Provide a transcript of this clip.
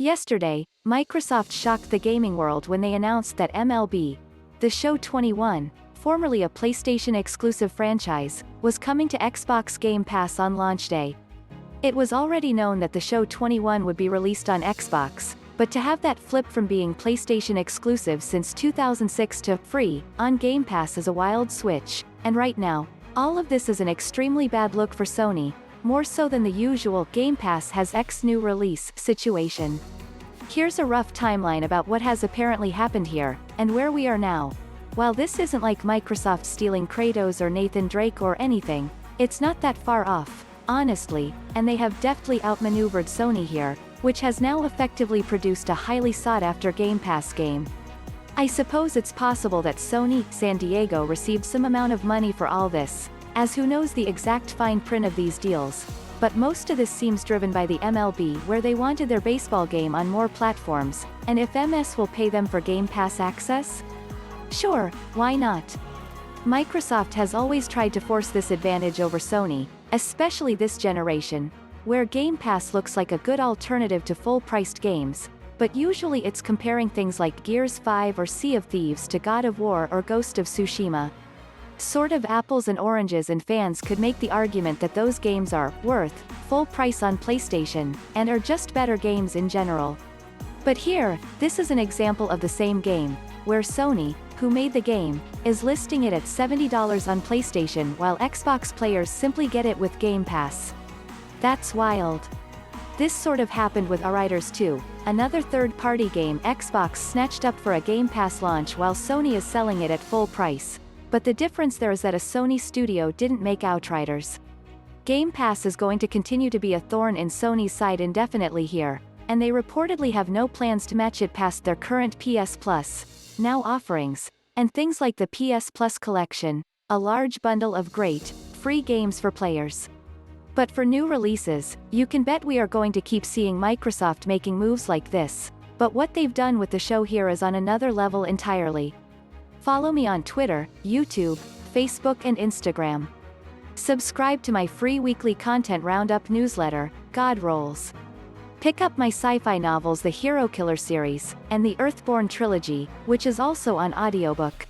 Yesterday, Microsoft shocked the gaming world when they announced that MLB, The Show 21, formerly a PlayStation-exclusive franchise, was coming to Xbox Game Pass on launch day. It was already known that The Show 21 would be released on Xbox, but to have that flip from being PlayStation exclusive since 2006 to free on Game Pass is a wild switch, and right now, all of this is an extremely bad look for Sony, more so than the usual Game Pass has X new release situation. Here's a rough timeline about what has apparently happened here, and where we are now. While this isn't like Microsoft stealing Kratos or Nathan Drake or anything, it's not that far off, honestly, and they have deftly outmaneuvered Sony here, which has now effectively produced a highly sought-after Game Pass game. I suppose it's possible that Sony San Diego received some amount of money for all this, as who knows the exact fine print of these deals, but most of this seems driven by the MLB where they wanted their baseball game on more platforms, and if MS will pay them for Game Pass access? Sure, why not? Microsoft has always tried to force this advantage over Sony, especially this generation, where Game Pass looks like a good alternative to full-priced games, but usually it's comparing things like Gears 5 or Sea of Thieves to God of War or Ghost of Tsushima. Sort of apples and oranges, and fans could make the argument that those games are worth full price on PlayStation, and are just better games in general. But here, this is an example of the same game, where Sony, who made the game, is listing it at $70 on PlayStation while Xbox players simply get it with Game Pass. That's wild. This sort of happened with Outriders 2, another third-party game Xbox snatched up for a Game Pass launch while Sony is selling it at full price. But the difference there is that a Sony studio didn't make Outriders. Game Pass is going to continue to be a thorn in Sony's side indefinitely here, and they reportedly have no plans to match it past their current PS Plus now offerings, and things like the PS Plus Collection, a large bundle of great, free games for players. But for new releases, you can bet we are going to keep seeing Microsoft making moves like this, but what they've done with the show here is on another level entirely. Follow me on Twitter, YouTube, Facebook and Instagram. Subscribe to my free weekly content roundup newsletter, God Rolls. Pick up my sci-fi novels The Herokiller series, and the Earthborn Trilogy, which is also on audiobook.